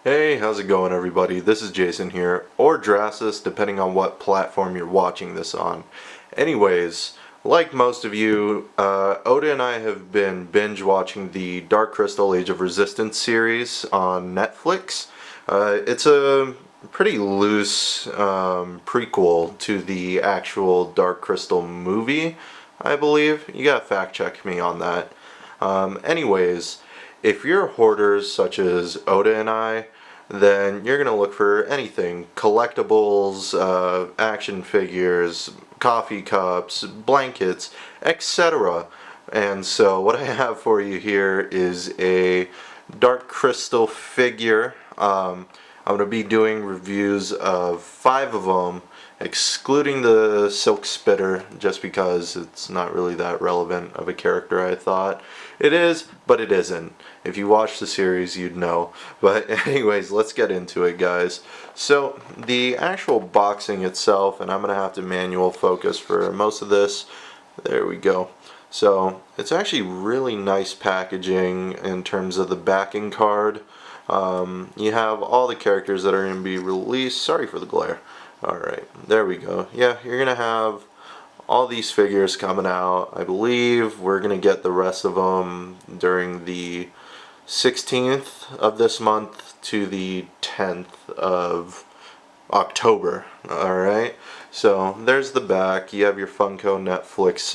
Hey, how's it going everybody? This is Jason here, or Drasis, depending on what platform you're watching this on. Anyways, like most of you, Oda and I have been binge watching the Dark Crystal Age of Resistance series on Netflix. It's a pretty loose prequel to the actual Dark Crystal movie, I believe. You gotta fact check me on that. Anyways, if you're hoarders such as Oda and I, then you're going to look for anything. Collectibles, action figures, coffee cups, blankets, etc. And so what I have for you here is a Dark Crystal figure. I'm going to be doing reviews of 5 of them, excluding the Silk Spitter, just because it's not really that relevant of a character. I thought it is, but it isn't. If you watch the series, you'd know. But anyways, let's get into it, guys. So the actual boxing itself, and I'm going to have to manual focus for most of this. There we go. So it's actually really nice packaging in terms of the backing card. You have all the characters that are going to be released. Sorry for the glare. Alright, there we go. Yeah, you're going to have all these figures coming out. I believe we're going to get the rest of them during the 16th of this month to the 10th of October. Alright, so there's the back. You have your Funko Netflix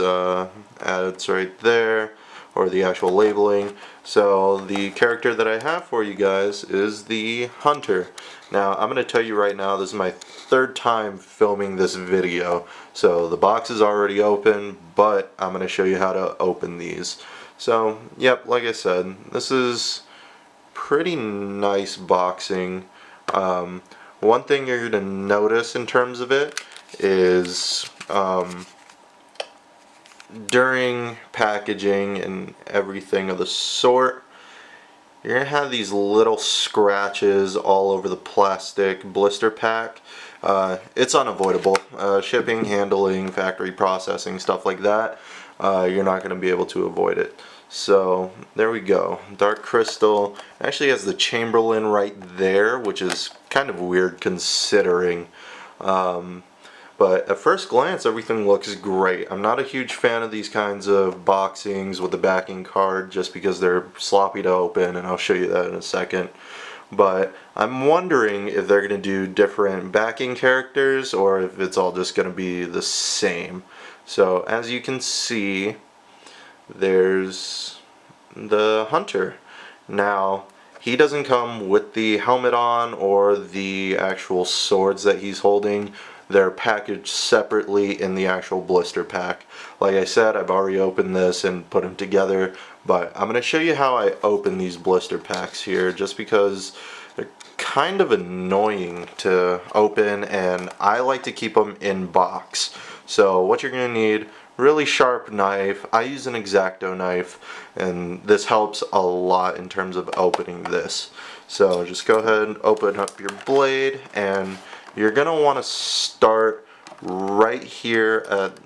ads right there, or the actual labeling. So the character that I have for you guys is the Hunter. Now I'm going to tell you right now, this is my 3rd time filming this video. So the box is already open, but I'm going to show you how to open these. So yep, like I said, this is pretty nice boxing. One thing you're going to notice in terms of it is during packaging and everything of the sort, you're going to have these little scratches all over the plastic blister pack. It's unavoidable. Shipping, handling, factory processing, stuff like that, you're not going to be able to avoid it. So there we go. Dark Crystal actually has the Chamberlain right there, which is kind of weird considering. But at first glance, everything looks great. I'm not a huge fan of these kinds of boxings with the backing card just because they're sloppy to open, and I'll show you that in a second. But I'm wondering if they're going to do different backing characters or if it's all just going to be the same. So as you can see, there's the Hunter. Now, he doesn't come with the helmet on or the actual swords that he's holding. They're packaged separately in the actual blister pack. Like I said, I've already opened this and put them together, but I'm going to show you how I open these blister packs here, just because they're kind of annoying to open, and I like to keep them in box. So what you're going to need, really sharp knife. I use an X-Acto knife, and this helps a lot in terms of opening this. So just go ahead and open up your blade, and you're going to want to start right here at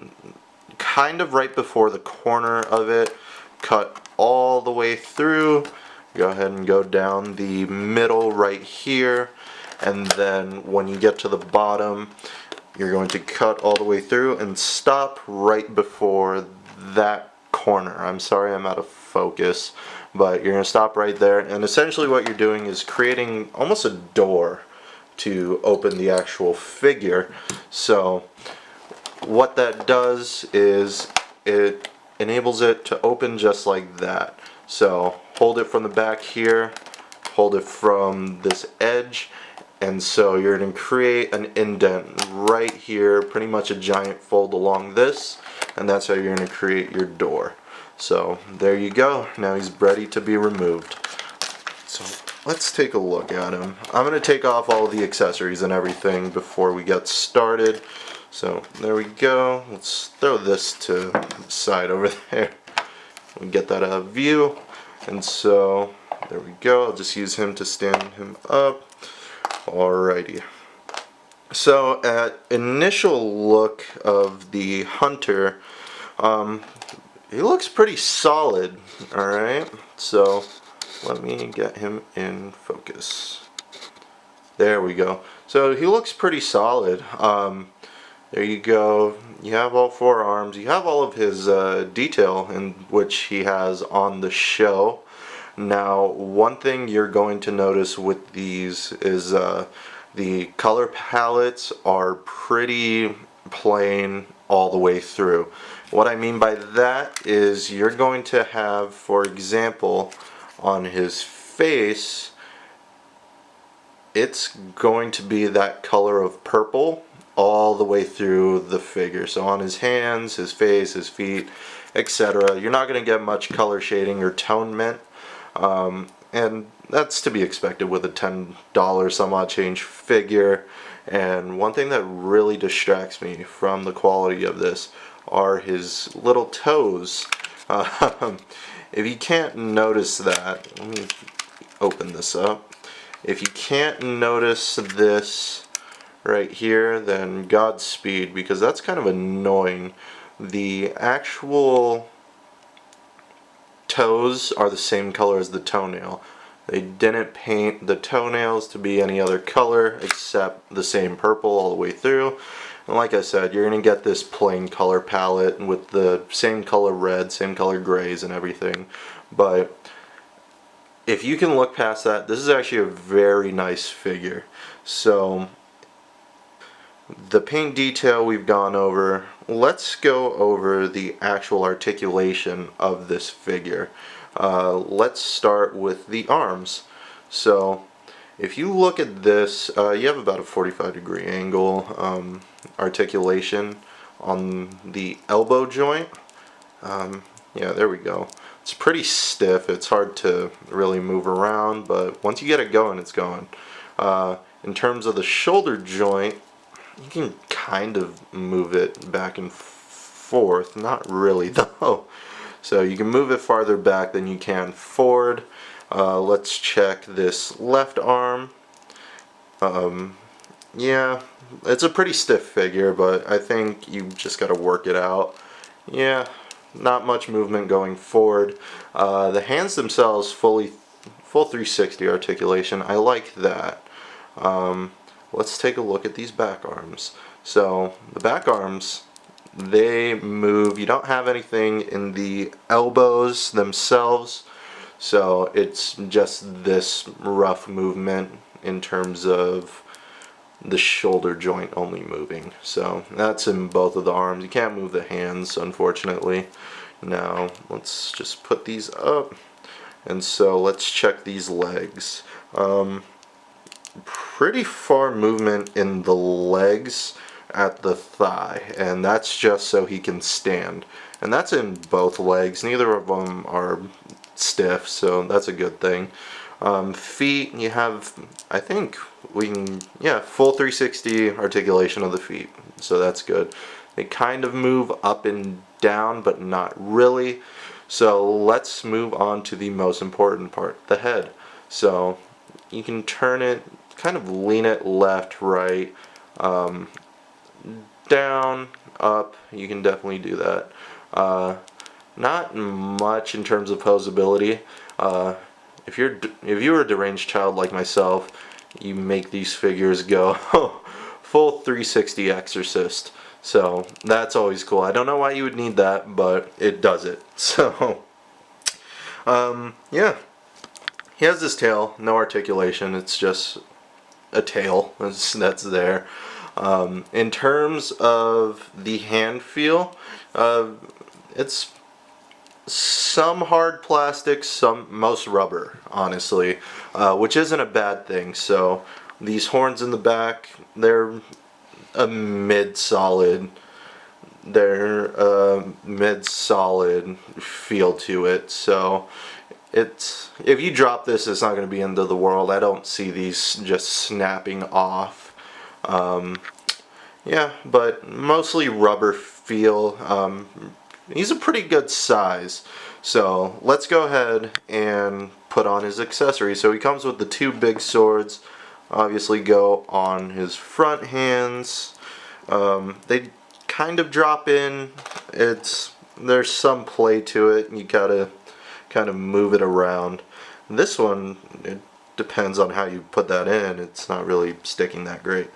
kind of right before the corner of it. Cut all the way through. Go ahead and go down the middle right here, and then when you get to the bottom, you're going to cut all the way through and stop right before that corner. I'm sorry I'm out of focus, but you're going to stop right there, and essentially what you're doing is creating almost a door to open the actual figure. So what that does is it enables it to open just like that. So hold it from the back here, hold it from this edge, and so you're going to create an indent right here, pretty much a giant fold along this, and that's how you're going to create your door. So there you go. Now he's ready to be removed. So let's take a look at him. I'm going to take off all the accessories and everything before we get started. So there we go. Let's throw this to the side over there. We get that out of view. And so there we go. I'll just use him to stand him up. Alrighty. So at initial look of the Hunter, he looks pretty solid. Alright. So let me get him in focus. There we go. So he looks pretty solid. There you go. You have all four arms. You have all of his detail in which he has on the show. Now, one thing you're going to notice with these is the color palettes are pretty plain all the way through. What I mean by that is you're going to have, for example, on his face, it's going to be that color of purple all the way through the figure. So on his hands, his face, his feet, etc., you're not going to get much color shading or tonement. And that's to be expected with a $10 some odd change figure. And one thing that really distracts me from the quality of this are his little toes. If you can't notice that, let me open this up. If you can't notice this right here, then Godspeed, because that's kind of annoying. The actual toes are the same color as the toenail. They didn't paint the toenails to be any other color except the same purple all the way through. And like I said, you're going to get this plain color palette with the same color red, same color grays and everything. But if you can look past that, this is actually a very nice figure. So the paint detail we've gone over. Let's go over the actual articulation of this figure. Let's start with the arms. So if you look at this, you have about a 45-degree angle articulation on the elbow joint. Yeah, there we go. It's pretty stiff. It's hard to really move around, but once you get it going, it's going. In terms of the shoulder joint, you can kind of move it back and forth. Not really though. So you can move it farther back than you can forward. Let's check this left arm. Yeah, it's a pretty stiff figure, but I think you just got to work it out. Yeah, not much movement going forward. The hands themselves, full 360 articulation. I like that. Let's take a look at these back arms. So the back arms, they move. You don't have anything in the elbows themselves, so it's just this rough movement in terms of the shoulder joint only moving. So that's in both of the arms. You can't move the hands, unfortunately. Now let's just put these up, and so let's check these legs. Pretty far movement in the legs at the thigh, and that's just so he can stand, and that's in both legs. Neither of them are stiff, so that's a good thing. Feet, you have, I think we can, yeah, full 360 articulation of the feet, so that's good. They kind of move up and down, but not really. So let's move on to the most important part, the head. So you can turn it, kind of lean it left, right, down, up. You can definitely do that. Not much in terms of posability. If you were a deranged child like myself, you make these figures go full 360 exorcist. So that's always cool. I don't know why you would need that, but it does it. So yeah, he has this tail, no articulation. It's just a tail that's there. In terms of the hand feel, it's some hard plastic, most rubber, honestly, which isn't a bad thing. So these horns in the back, they're a mid-solid. They're a mid-solid feel to it. So it's, if you drop this, it's not going to be end of the world. I don't see these just snapping off. Yeah, but mostly rubber feel. He's a pretty good size. So let's go ahead and put on his accessories. So he comes with the two big swords. Obviously go on his front hands. They kind of drop in. There's some play to it. You gotta kind of move it around. This one, it depends on how you put that in. It's not really sticking that great.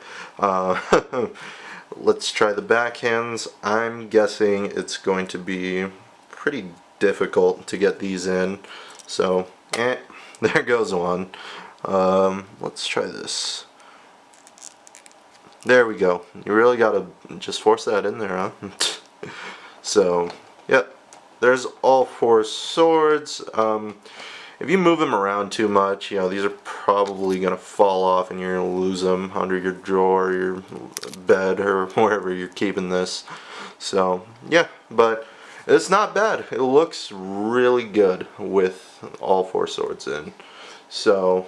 Let's try the backhands. I'm guessing it's going to be pretty difficult to get these in. So, there goes one. Let's try this. There we go. You really gotta just force that in there, huh? So, yep. There's all 4 swords. If you move them around too much, you know, these are probably gonna fall off and you're gonna lose them under your drawer, your bed, or wherever you're keeping this. So, yeah, but it's not bad. It looks really good with all 4 swords in. So,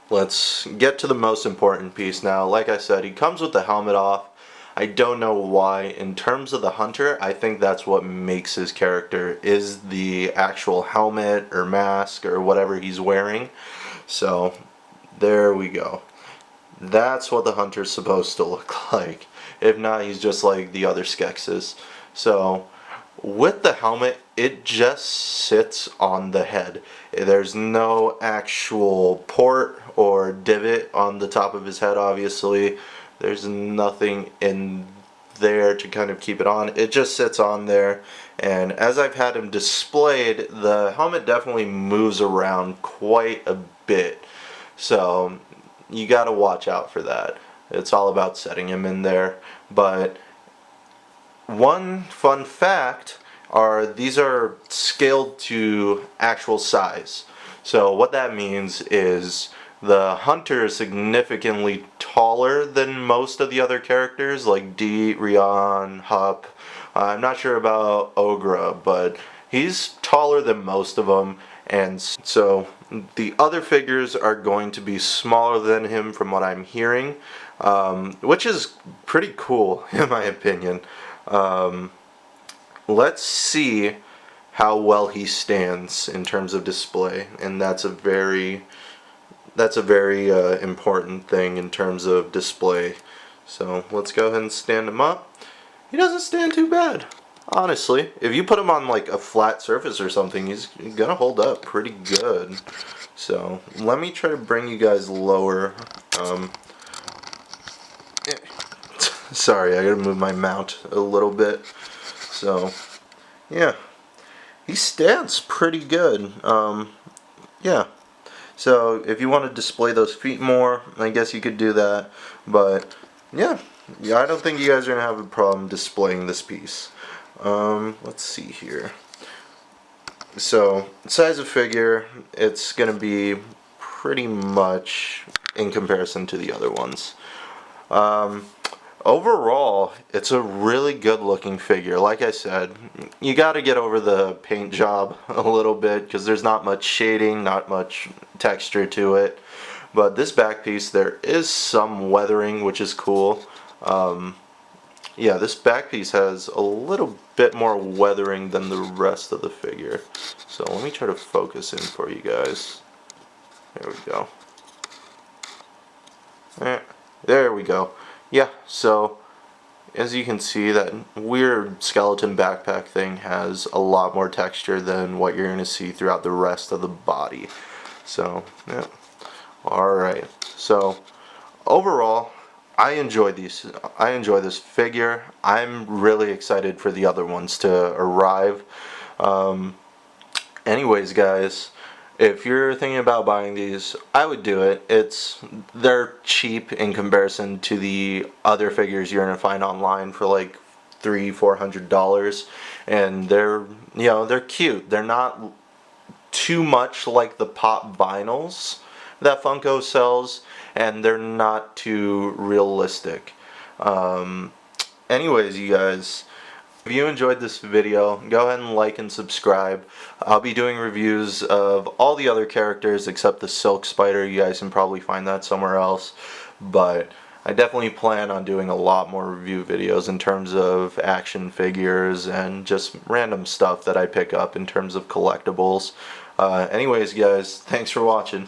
let's get to the most important piece now. Like I said, he comes with the helmet off. I don't know why. In terms of the hunter, I think that's what makes his character, is the actual helmet or mask or whatever he's wearing. So, there we go. That's what the hunter's supposed to look like. If not, he's just like the other Skeksis. So, with the helmet, it just sits on the head. There's no actual port or divot on the top of his head, obviously. There's nothing in there to kind of keep it on. It just sits on there, and as I've had him displayed, the helmet definitely moves around quite a bit. So you gotta watch out for that. It's all about setting him in there. But one fun fact are these are scaled to actual size. So what that means is the hunter is significantly taller than most of the other characters, like Dee, Rion, Hup. I'm not sure about Ogra, but he's taller than most of them, and so the other figures are going to be smaller than him from what I'm hearing, which is pretty cool in my opinion. Let's see how well he stands in terms of display, and that's a very important thing in terms of display. So let's go ahead and stand him up. He doesn't stand too bad, honestly. If you put him on like a flat surface or something, he's gonna hold up pretty good. So let me try to bring you guys lower. Sorry, I gotta move my mount a little bit. So yeah, he stands pretty good. Yeah. So if you want to display those feet more, I guess you could do that. But yeah, I don't think you guys are going to have a problem displaying this piece. Let's see here. So size of figure, it's going to be pretty much in comparison to the other ones. Overall, it's a really good looking figure. Like I said, you got to get over the paint job a little bit because there's not much shading, not much texture to it. But this back piece, there is some weathering, which is cool. Yeah, this back piece has a little bit more weathering than the rest of the figure. So let me try to focus in for you guys. There we go. There we go. Yeah, so as you can see, that weird skeleton backpack thing has a lot more texture than what you're going to see throughout the rest of the body. So, yeah. Alright, so overall, I enjoy this figure. I'm really excited for the other ones to arrive. Anyways, guys, if you're thinking about buying these, I would do it. They're cheap in comparison to the other figures you're gonna find online for like $300–400, and they're cute. They're not too much like the pop vinyls that Funko sells, and they're not too realistic. Anyways, you guys, if you enjoyed this video, go ahead and like and subscribe. I'll be doing reviews of all the other characters except the Silk Spider. You guys can probably find that somewhere else. But I definitely plan on doing a lot more review videos in terms of action figures and just random stuff that I pick up in terms of collectibles. Anyways, guys, thanks for watching.